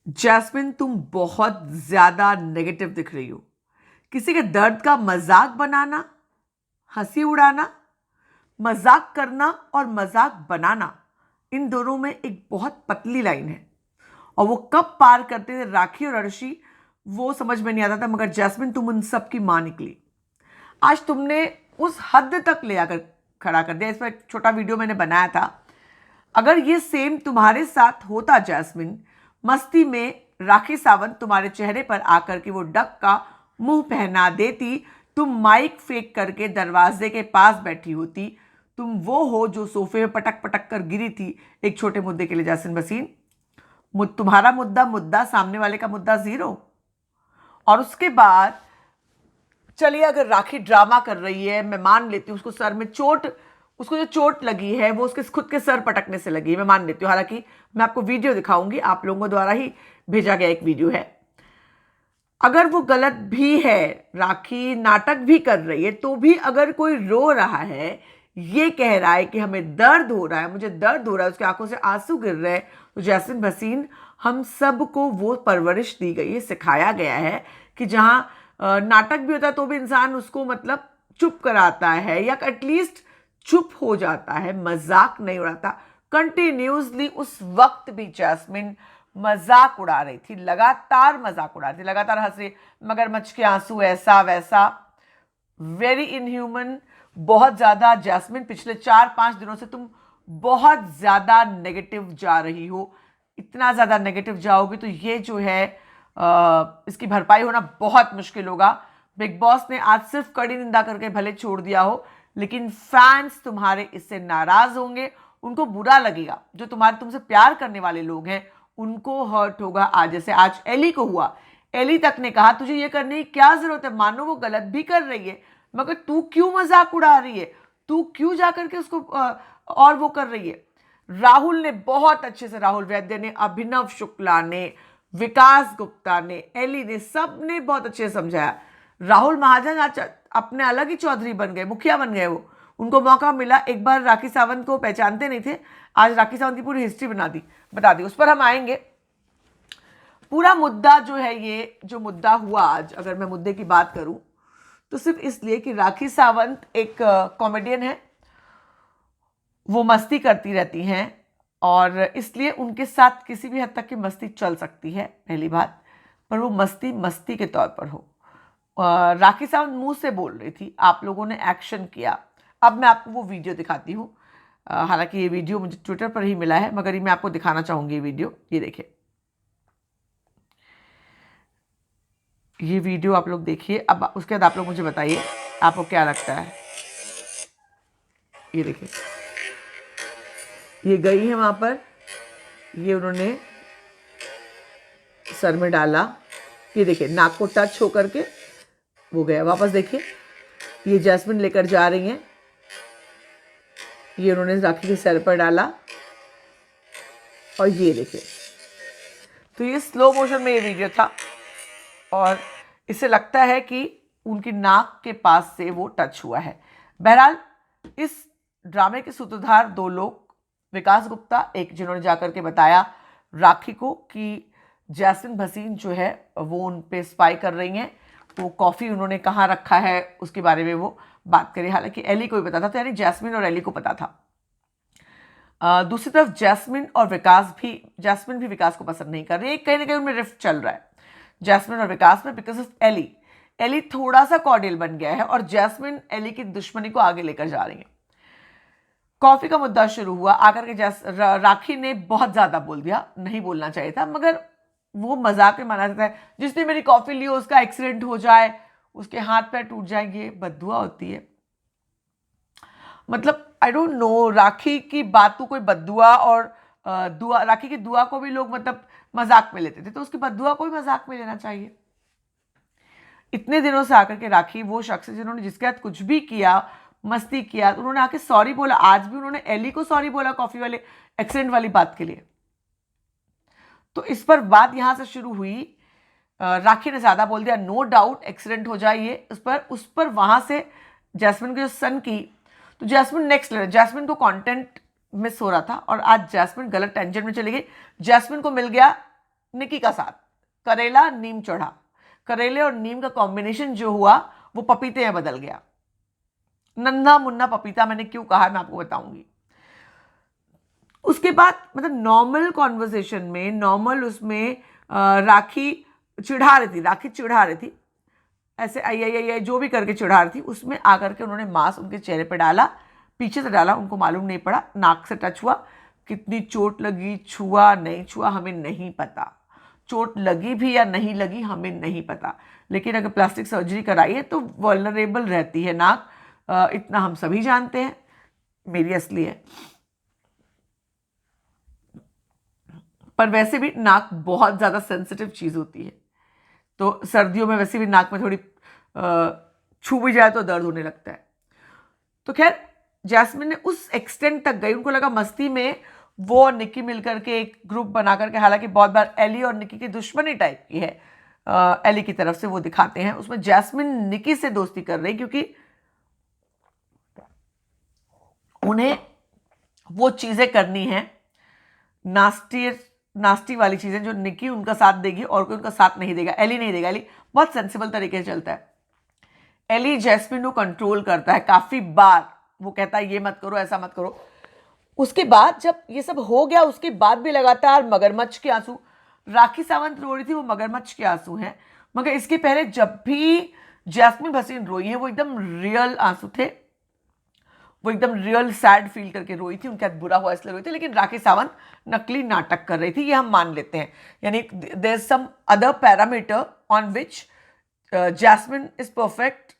Jasmine, तुम बहुत ज्यादा नेगेटिव दिख रही हो। किसी के दर्द का मजाक बनाना, हंसी उड़ाना, मजाक करना और मजाक बनाना, इन दोनों में एक बहुत पतली लाइन है। और वो कब पार करते थे राखी और अर्शी, वो समझ में नहीं आता था। मगर जैस्मिन, तुम उन सब की मां निकली। आज तुमने उस हद तक ले आकर खड़ा कर दिया। इस पर एक छोटा वीडियो मैंने बनाया था। अगर ये सेम तुम्हारे साथ होता जैस्मिन, मस्ती में राखी सावंत तुम्हारे चेहरे पर आकर के वो डक का मुंह पहना देती, तुम माइक फेंक करके दरवाजे के पास बैठी होती। तुम वो हो जो सोफे में पटक पटक कर गिरी थी एक छोटे मुद्दे के लिए। जैस्मिन भसीन, तुम्हारा मुद्दा, सामने वाले का मुद्दा जीरो। और उसके बाद चलिए, अगर राखी ड्रामा कर रही है, मैं मान लेती हूँ उसको सर में चोट, उसको जो चोट लगी है वो उसके खुद के सर पटकने से लगी है, मैं मान लेती हूँ। हालांकि मैं आपको वीडियो दिखाऊंगी, आप लोगों द्वारा ही भेजा गया एक वीडियो है। अगर वो गलत भी है, राखी नाटक भी कर रही है, तो भी अगर कोई रो रहा है, ये कह रहा है कि हमें दर्द हो रहा है, मुझे दर्द हो रहा है, उसकी आंखों से आंसू गिर रहे हैं, तो जैस्मिन भसीन, हम सबको वो परवरिश दी गई है, सिखाया गया है कि जहां नाटक भी होता है तो भी इंसान उसको मतलब चुप कराता है या एटलीस्ट चुप हो जाता है, मजाक नहीं उड़ाता। कंटिन्यूसली उस वक्त भी जैस्मिन मजाक उड़ा रही थी, लगातार मजाक उड़ा रही थी, लगातार हंस रही, मगरमच्छ के आंसू, ऐसा वैसा, वेरी इनह्यूमन। बहुत ज्यादा जैस्मिन, पिछले 4-5 दिनों से तुम बहुत ज्यादा नेगेटिव जा रही हो। इतना ज्यादा नेगेटिव जाओगी तो ये जो है इसकी भरपाई होना बहुत मुश्किल होगा। बिग बॉस ने आज सिर्फ कड़ी निंदा करके भले छोड़ दिया हो, लेकिन फैंस तुम्हारे इससे नाराज होंगे, उनको बुरा लगेगा। जो तुमसे प्यार करने वाले लोग हैं उनको हर्ट होगा। आज जैसे आज एली को हुआ, एली तक ने कहा तुझे ये करने की क्या जरूरत है, मानो वो गलत भी कर रही है, मगर तू क्यों मजाक उड़ा रही है, तू क्यों जाकर के उसको और वो कर रही है। राहुल ने बहुत अच्छे से, राहुल वैद्य ने, अभिनव शुक्ला ने, विकास गुप्ता ने, एली ने, सब ने बहुत अच्छे से समझाया। राहुल महाजन आज अपने अलग ही चौधरी बन गए, मुखिया बन गए। वो उनको मौका मिला, एक बार राखी सावंत को पहचानते नहीं थे, आज राखी सावंत की पूरी हिस्ट्री बता दी। उस पर हम आएंगे। पूरा मुद्दा जो है, ये जो मुद्दा हुआ आज, अगर मैं मुद्दे की बात करूं तो सिर्फ इसलिए कि राखी सावंत एक कॉमेडियन है, वो मस्ती करती रहती हैं और इसलिए उनके साथ किसी भी हद तक की मस्ती चल सकती है, पहली बात। पर वो मस्ती मस्ती के तौर पर हो। राखी सावंत मुंह से बोल रही थी, आप लोगों ने एक्शन किया। अब मैं आपको वो वीडियो दिखाती हूँ। हालांकि ये वीडियो मुझे ट्विटर पर ही मिला है, मगर ये मैं आपको दिखाना चाहूंगी। ये वीडियो, ये देखिए, ये वीडियो आप लोग देखिए। अब उसके बाद आप लोग मुझे बताइए आपको क्या लगता है। ये देखिए, ये गई है वहां पर, ये उन्होंने सर में डाला, ये देखिए नाक को टच होकर के वो गया। वापस देखिए, ये जैस्मिन लेकर जा रही हैं, ये उन्होंने राखी के सर पर डाला और ये देखिए। तो ये स्लो मोशन में ये वीडियो था और इससे लगता है कि उनकी नाक के पास से वो टच हुआ है। बहरहाल, इस ड्रामे के सूत्रधार 2 लोग, विकास गुप्ता एक, जिन्होंने जाकर के बताया राखी को कि जैस्मिन भसीन जो है वो उन पे स्पाई कर रही हैं, वो कॉफ़ी उन्होंने कहाँ रखा है उसके बारे में वो बात करी। हालांकि एली को भी पता था, तो यानी जैस्मिन और एली को पता था। दूसरी तरफ जैस्मिन भी विकास को पसंद नहीं कर रही है। कहीं ना कहीं उनमें रिफ्ट चल रहा है जैस्मिन और विकास में, बिकॉज ऑफ एली। एली थोड़ा सा कॉर्डियल बन गया है और जैस्मिन एली की दुश्मनी को आगे लेकर जा रही है। कॉफी का मुद्दा शुरू हुआ, आकर के राखी ने बहुत ज्यादा बोल दिया, नहीं बोलना चाहिए था, मगर वो मजाक में माना जाता है। जिसने मेरी कॉफी ली उसका एक्सीडेंट हो जाए, उसके हाथ पैर टूट जाएंगे, बद्दुआ होती है। मतलब आई डोंट नो, राखी की बात को कोई बद्दुआ और दुआ, राखी की दुआ को भी लोग मतलब मजाक में लेते थे, तो उसकी बद्दुआ को भी मजाक में लेना चाहिए। इतने दिनों से आकर के राखी वो शख्स है जिन्होंने जिसके साथ कुछ भी किया, मस्ती किया, तो उन्होंने आके सॉरी बोला। आज भी उन्होंने एली को सॉरी बोला कॉफी वाले एक्सीडेंट वाली बात के लिए। तो इस पर बात यहां से शुरू हुई, राखी ने ज्यादा बोल दिया, नो डाउट एक्सीडेंट हो जाए ये, उस पर वहां से जैस्मिन की जो सन की, तो जैस्मिन नेक्स्ट लेवल, जैस्मिन को कंटेंट मिस हो रहा था और आज जैस्मिन गलत टेंशन में चली गई। जैस्मिन को मिल गया निकी का साथ, करेला नीम चढ़ा, करेले और नीम का कॉम्बिनेशन जो हुआ वो पपीते में बदल गया। नन्हा मुन्ना पपीता, मैंने क्यों कहा मैं आपको बताऊंगी। उसके बाद मतलब नॉर्मल कॉन्वर्सेशन में, नॉर्मल उसमें राखी चिढ़ा रही थी ऐसे, आई आई आई आई जो भी करके चिढ़ा रही थी, उसमें आकर के उन्होंने मांस उनके चेहरे पे डाला, पीछे से डाला, उनको मालूम नहीं पड़ा, नाक से टच हुआ, कितनी चोट लगी, छुआ नहीं छुआ हमें नहीं पता, चोट लगी भी या नहीं लगी हमें नहीं पता, लेकिन अगर प्लास्टिक सर्जरी कराई है तो वल्नरेबल रहती है नाक, इतना हम सभी जानते हैं। मेरी असली है, पर वैसे भी नाक बहुत ज़्यादा सेंसिटिव चीज़ होती है, तो सर्दियों में वैसे भी नाक में थोड़ी छू भी जाए तो दर्द होने लगता है। तो खैर जैस्मिन ने उस एक्सटेंट तक गई, उनको लगा मस्ती में वो और निकी मिलकर के एक ग्रुप बना करके, हालांकि बहुत बार एली और निकी की दुश्मनी टाइप की है, एली की तरफ से वो दिखाते हैं, उसमें जैस्मिन निकी से दोस्ती कर रही क्योंकि उन्हें वो चीज़ें करनी है, नास्टी वाली चीज़ें जो निकी उनका साथ देगी और कोई उनका साथ नहीं देगा, एली नहीं देगा। एली बहुत सेंसिबल तरीके से चलता है, एली जैस्मिन को कंट्रोल करता है काफ़ी बार, वो कहता है ये मत करो, ऐसा मत करो। उसके बाद जब ये सब हो गया, उसके बाद भी लगातार मगरमच्छ के आंसू, राखी सावंत रो रही थी वो मगरमच्छ के आंसू हैं, मगर इसके पहले जब भी जैस्मिन भसीन रोई है वो एकदम रियल आंसू थे, वो एकदम रियल सैड फील करके रोई थी, उनके साथ बुरा हुआ इसलिए रोई थी, लेकिन राखी सावंत नकली नाटक कर रही थी, ये हम मान लेते हैं। यानी there is some other parameter on which Jasmine is perfect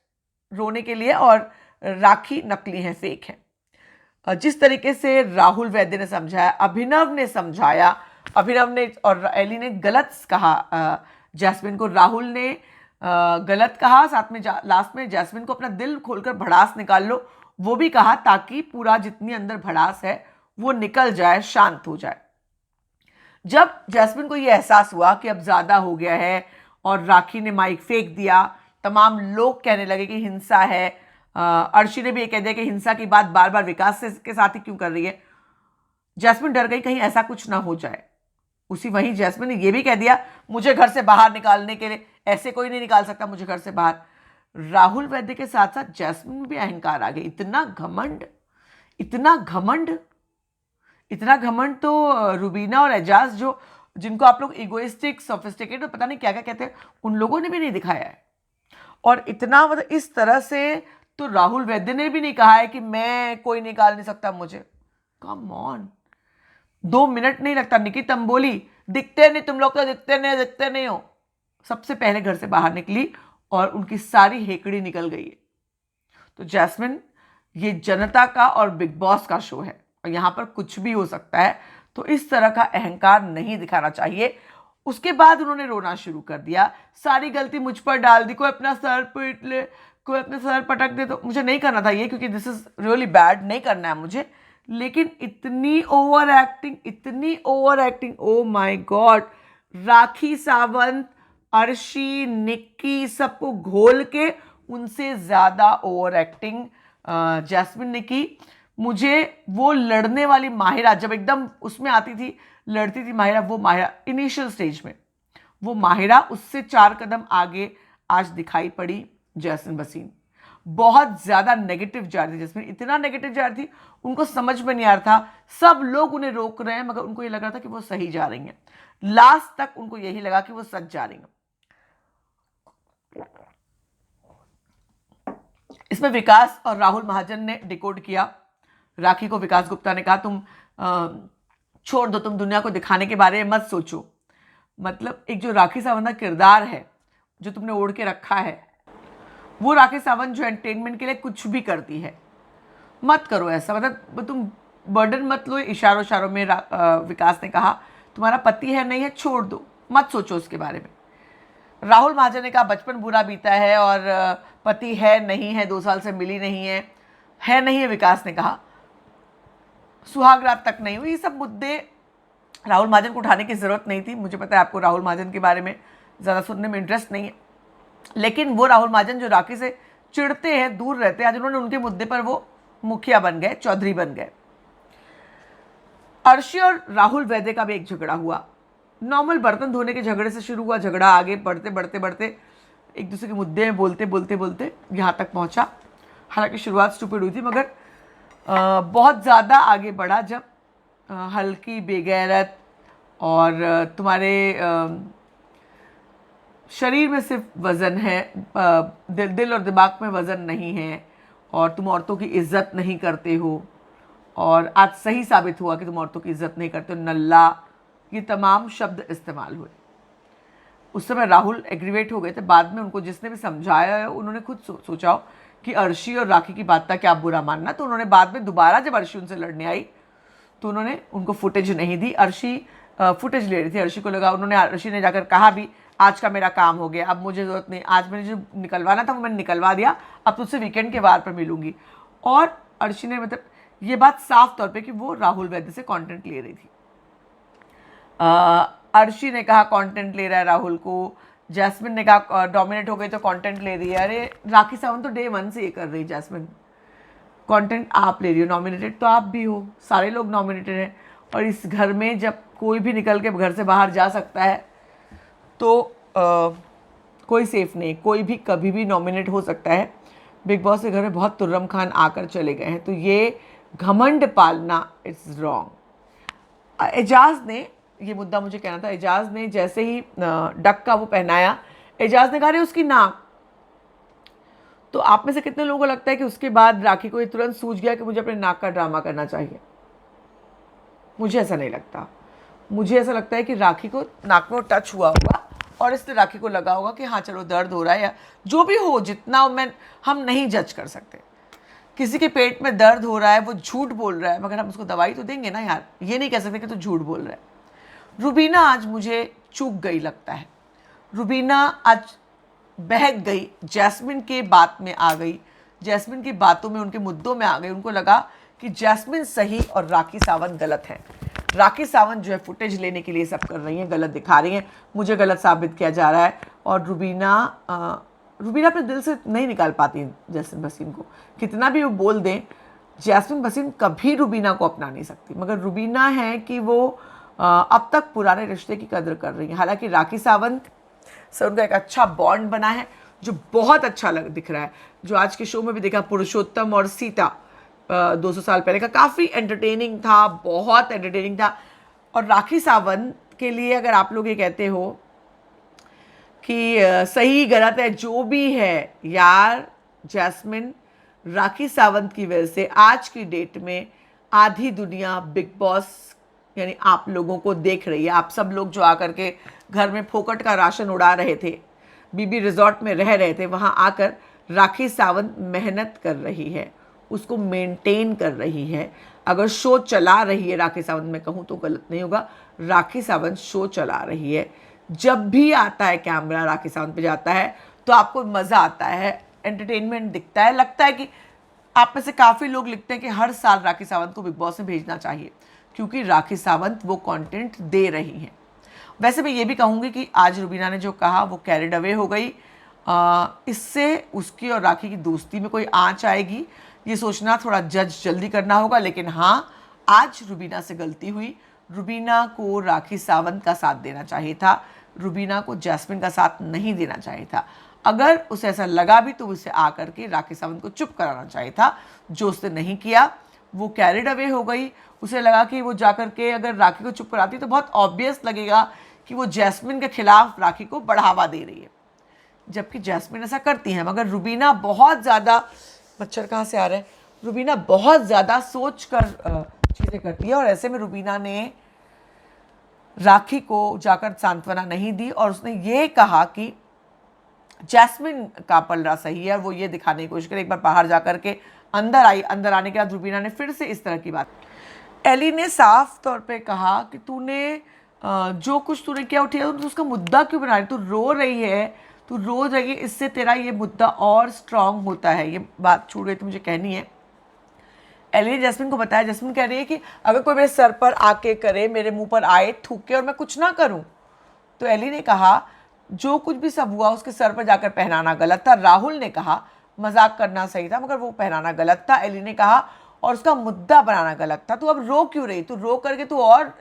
रोने के लिए और राखी नकली है, फेक है। जिस तरीके से राहुल वैद्य ने समझाया, अभिनव ने समझाया, अभिनव ने और एली ने गलत कहा जैस्मिन को, राहुल ने गलत कहा, साथ में लास्ट में जैस्मिन को अपना दिल खोलकर भड़ास निकाल लो वो भी कहा, ताकि पूरा जितनी अंदर भड़ास है वो निकल जाए, शांत हो जाए। जब जैस्मिन को ये एहसास हुआ कि अब ज्यादा हो गया है और राखी ने माइक फेंक दिया, तमाम लोग कहने लगे कि हिंसा है, अर्शी ने भी ये कह दिया कि हिंसा की बात बार बार विकास के साथ ही क्यों कर रही है, जैस्मिन डर गई कहीं ऐसा कुछ ना हो जाए। उसी वहीं जैस्मिन ने यह भी कह दिया मुझे घर से बाहर निकालने के लिए, ऐसे कोई नहीं निकाल सकता मुझे घर से बाहर। राहुल वैद्य के साथ साथ जैस्मिन में भी अहंकार आ गया, इतना घमंड, इतना घमंड, इतना घमंड तो रुबीना और एजाज जो जिनको आप लोग इगोइस्टिक, सोफिस्टिकेटेड पता नहीं क्या क्या कहते हैं, उन लोगों ने भी नहीं दिखाया है। और इतना मतलब इस तरह से तो राहुल वैद्य ने भी नहीं कहा है कि मैं कोई निकाल नहीं सकता मुझे। कम ऑन, 2 मिनट नहीं लगता, निकी तंबोली दिखते नहीं तुम लोग, तो दिखते नहीं हो, सबसे पहले घर से बाहर निकली और उनकी सारी हेकड़ी निकल गई है। तो जैस्मिन, ये जनता का और बिग बॉस का शो है और यहां पर कुछ भी हो सकता है, तो इस तरह का अहंकार नहीं दिखाना चाहिए। उसके बाद उन्होंने रोना शुरू कर दिया, सारी गलती मुझ पर डाल दी, कोई अपना सर पीट ले, कोई अपने सर पटक दे, तो मुझे नहीं करना था ये, क्योंकि दिस इज रियली बैड, नहीं करना है मुझे, लेकिन इतनी over acting, oh my god. Rakhi Sawant, Arshi, Nikki सबको घोल के उनसे ज्यादा ओवर एक्टिंग जैस्मिन ने की। मुझे वो लड़ने वाली माहिरा जब एकदम उसमें आती थी, लड़ती थी माहिरा, वो माहिरा इनिशियल स्टेज में, वो माहिरा उससे 4 कदम आगे आज दिखाई पड़ी जैस्मिन भसीन। बहुत ज्यादा नेगेटिव जा रही थी जैस्मिन, इतना नेगेटिव जा रही थी उनको समझ में नहीं आ रहा था, सब लोग उन्हें रोक रहे हैं मगर उनको ये लग रहा था कि वो सही जा रही हैं, लास्ट तक उनको यही लगा कि वो सच जा रही हैं। इसमें विकास और राहुल महाजन ने डिकोड किया। राखी को विकास गुप्ता ने कहा तुम छोड़ दो, तुम दुनिया को दिखाने के बारे में मत सोचो। मतलब एक जो राखी सावंत का किरदार है जो तुमने ओढ़ के रखा है, वो राखी सावंत जो एंटरटेनमेंट के लिए कुछ भी करती है, मत करो ऐसा, मतलब तुम बर्डन मत लो। इशारों में विकास ने कहा तुम्हारा पति है नहीं है, छोड़ दो, मत सोचो उसके बारे में। राहुल महाजन ने कहा बचपन बुरा बीता है और पति है नहीं है, 2 साल से मिली नहीं है नहीं है, विकास ने कहा सुहाग रात तक नहीं हुई। ये सब मुद्दे राहुल महाजन को उठाने की जरूरत नहीं थी। मुझे पता है आपको राहुल महाजन के बारे में ज़्यादा सुनने में इंटरेस्ट नहीं है, लेकिन वो राहुल महाजन जो राखी से चिढ़ते हैं, दूर रहते हैं, आज उन्होंने उनके मुद्दे पर वो मुखिया बन गए, चौधरी बन गए। अर्शी और राहुल वैद्य का भी एक झगड़ा हुआ, नॉर्मल बर्तन धोने के झगड़े से शुरू हुआ, झगड़ा आगे बढ़ते बढ़ते बढ़ते एक दूसरे के मुद्दे में बोलते बोलते बोलते यहाँ तक पहुँचा। हालांकि शुरुआत स्टूपिड हुई थी, मगर बहुत ज़्यादा आगे बढ़ा जब हल्की बेगैरत और तुम्हारे शरीर में सिर्फ वज़न है, दिल और दिमाग में वज़न नहीं है, और तुम औरतों की इज्जत नहीं करते हो, और आज सही साबित हुआ कि तुम औरतों की इज्जत नहीं करते हो, नल्ला, ये तमाम शब्द इस्तेमाल हुए। उस समय राहुल एग्रीवेट हो गए थे। बाद में उनको जिसने भी समझाया है उन्होंने खुद सोचा हो कि अर्शी और राखी की बात था, क्या बुरा मानना। तो उन्होंने बाद में दोबारा जब अर्शी उनसे लड़ने आई तो उन्होंने उनको फुटेज नहीं दी। अर्शी फुटेज ले रही थी, अर्शी को लगा, अर्शी ने जाकर कहा भी आज का मेरा काम हो गया, अब मुझे ज़रूरत नहीं, आज मैंने जो निकलवाना था वो मैंने निकलवा दिया, अब तुझसे वीकेंड के वार पर मिलूंगी। और अर्शी ने मतलब ये बात साफ तौर पे कि वो राहुल वैद्य से कंटेंट ले रही थी। अर्शी ने कहा कंटेंट ले रहा है राहुल को, जैस्मिन ने कहा डोमिनेट हो गई तो कंटेंट ले रही है। अरे राखी सावंत तो डे 1 से ये कर रही, जैस्मिन कंटेंट आप ले रही हो, नॉमिनेटेड तो आप भी हो, सारे लोग नॉमिनेटेड हैं। और इस घर में जब कोई भी निकल के घर से बाहर जा सकता है तो कोई सेफ नहीं, कोई भी कभी भी नॉमिनेट हो सकता है। बिग बॉस के घर में बहुत तुर्रम खान आकर चले गए हैं, तो ये घमंड पालना इट्स रॉन्ग। एजाज ने ये मुद्दा मुझे कहना था, एजाज ने जैसे ही डक का वो पहनाया, एजाज ने कहा उसकी नाक, तो आप में से कितने लोगों को लगता है कि उसके बाद राखी को ये तुरंत सूझ गया कि मुझे अपने नाक का ड्रामा करना चाहिए? मुझे ऐसा नहीं लगता। मुझे ऐसा लगता है कि राखी को नाक में टच हुआ होगा और इसलिए राखी को लगा होगा कि हाँ चलो दर्द हो रहा है, या जो भी हो, जितना हम नहीं जज कर सकते। किसी के पेट में दर्द हो रहा है, वो झूठ बोल रहा है, मगर हम उसको दवाई तो देंगे ना यार, ये नहीं कह सकते कि तू झूठ बोल रहा है। रुबीना आज मुझे चूक गई लगता है। रुबीना आज बहक गई, जैस्मिन के बात में आ गई, जैस्मिन की बातों में, उनके मुद्दों में आ गई। उनको लगा कि जैस्मिन सही और राखी सावंत गलत है। राखी सावंत जो है फुटेज लेने के लिए सब कर रही हैं, गलत दिखा रही हैं, मुझे गलत साबित किया जा रहा है। और रुबीना अपने दिल से नहीं निकाल पाती जैस्मिन भसीन को, कितना भी वो बोल दें, जैस्मिन भसीन कभी रुबीना को अपना नहीं सकती। मगर रुबीना है कि वो अब तक पुराने रिश्ते की कदर कर रही है। हालांकि राखी सावंत से उनका एक अच्छा बॉन्ड बना है जो बहुत अच्छा दिख रहा है, जो आज के शो में भी देखा, पुरुषोत्तम और सीता 200 साल पहले का, काफ़ी एंटरटेनिंग था, बहुत एंटरटेनिंग था। और राखी सावंत के लिए अगर आप लोग ये कहते हो कि सही गलत है, जो भी है यार, जैस्मिन राखी सावंत की वजह से आज की डेट में आधी दुनिया बिग बॉस यानी आप लोगों को देख रही है। आप सब लोग जो आकर के घर में फोकट का राशन उड़ा रहे थे, बीबी रिजॉर्ट में रह रहे थे, वहाँ आकर राखी सावंत मेहनत कर रही है, उसको मेंटेन कर रही है। अगर शो चला रही है राखी सावंत, मैं कहूँ तो गलत नहीं होगा, राखी सावंत शो चला रही है। जब भी आता है कैमरा राखी सावंत पे जाता है तो आपको मज़ा आता है, एंटरटेनमेंट दिखता है। लगता है कि आप में से काफ़ी लोग लिखते हैं कि हर साल राखी सावंत को बिग बॉस में भेजना चाहिए, क्योंकि राखी सावंत वो कंटेंट दे रही हैं। वैसे मैं ये भी कहूँगी कि आज रुबीना ने जो कहा वो कैरिड अवे हो गई। इससे उसकी और राखी की दोस्ती में कोई आंच आएगी, ये सोचना थोड़ा जल्दी करना होगा। लेकिन हाँ, आज रुबीना से गलती हुई। रुबीना को राखी सावंत का साथ देना चाहिए था, रुबीना को जैस्मिन का साथ नहीं देना चाहिए था। अगर उसे ऐसा लगा भी तो उसे आकर के राखी सावंत को चुप कराना चाहिए था, जो उसने नहीं किया। वो कैरिड अवे हो गई, उसे लगा कि वो जाकर के अगर राखी को चुप कराती तो बहुत ऑब्वियस लगेगा कि वो जैस्मिन के खिलाफ राखी को बढ़ावा दे रही है, जबकि जैस्मिन ऐसा करती है। मगर रुबीना बहुत ज़्यादा, मच्छर कहाँ से आ रहा है, रुबीना बहुत ज़्यादा सोच कर चीज़ें करती है। और ऐसे में रुबीना ने राखी को जाकर सांत्वना नहीं दी और उसने ये कहा कि जैस्मिन का पलड़ा सही है, और वो ये दिखाने की कोशिश करे। एक बार बाहर जाकर के अंदर आई, अंदर आने के बाद रुबीना ने फिर से इस तरह की बात, एली ने साफ तौर पे कहा कि तूने जो कुछ तूने किया उठिया, तो उसका मुद्दा क्यों बना रही, तू रो रही है, तू रो रही है, इससे तेरा ये मुद्दा और स्ट्रांग होता है। ये बात छूट गई तो मुझे कहनी है। एली ने जैस्मिन को बताया, जैस्मिन कह रही है कि अगर कोई मेरे सर पर आके करे, मेरे मुंह पर आए, थूके और मैं कुछ ना करूं, तो एली ने कहा जो कुछ भी सब हुआ उसके सर पर जाकर पहनाना गलत था। राहुल ने कहा मजाक करना सही था, मगर वो पहनाना गलत था, एली ने कहा, और उसका मुद्दा बनाना गलत था। तू अब रो क्यों रही, तू रो करके तू और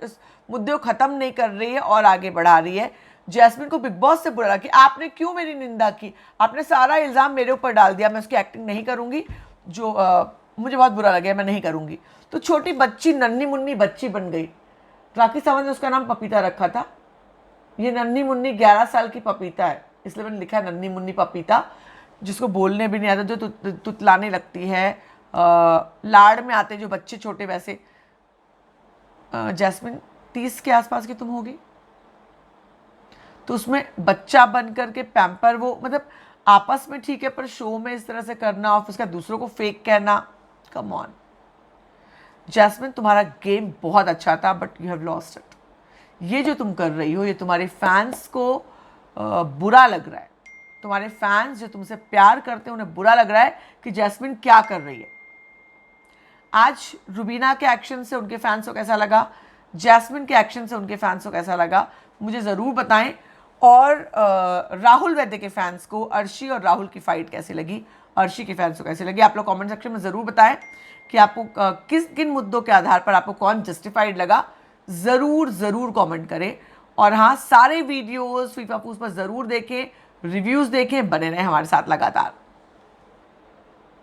मुद्दे को ख़त्म नहीं कर रही है और आगे बढ़ा रही है। जैस्मिन को बिग बॉस से बुरा लगा कि आपने क्यों मेरी निंदा की, आपने सारा इल्ज़ाम मेरे ऊपर डाल दिया, मैं उसकी एक्टिंग नहीं करूँगी, जो मुझे बहुत बुरा लगा, मैं नहीं करूँगी। तो छोटी बच्ची, नन्ही मुन्नी बच्ची बन गई। राखी सावंत ने उसका नाम पपीता रखा था। ये नन्ही मुन्नी 11 साल की पपीता है, इसलिए मैंने लिखा है नन्ही मुन्नी पपीता, जिसको बोलने भी नहीं आता, जो तुतलाने लगती है, लाड़ में आते जो बच्चे छोटे वैसे। जैस्मिन 30 के आसपास की तुम होगी, तो उसमें बच्चा बन करके पैम्पर, वो मतलब आपस में ठीक है, पर शो में इस तरह से करना और उसका दूसरों को फेक कहना, कम ऑन। जैस्मिन तुम्हारा गेम बहुत अच्छा था, but you have lost it. ये जो तुम कर रही हो, ये तुम्हारे फैंस को बुरा लग रहा है। तुम्हारे फैंस जो तुमसे प्यार करते हैं उन्हें बुरा लग रहा है कि जैस्मिन क्या कर रही है। आज रुबीना के एक्शन से उनके फैंस को कैसा लगा, जैस्मिन के एक्शन से उनके फैंस को कैसा लगा, मुझे ज़रूर बताएं। और राहुल वैद्य के फैंस को अर्शी और राहुल की फाइट कैसी लगी, अर्शी के फैंस को कैसी लगी, आप लोग कमेंट सेक्शन में ज़रूर बताएं कि आपको किन मुद्दों के आधार पर आपको कौन जस्टिफाइड लगा। ज़रूर कमेंट करें। और हाँ, सारे वीडियोस फीफा फूस पर ज़रूर देखें, रिव्यूज़ देखें, बने रहें हमारे साथ लगातार।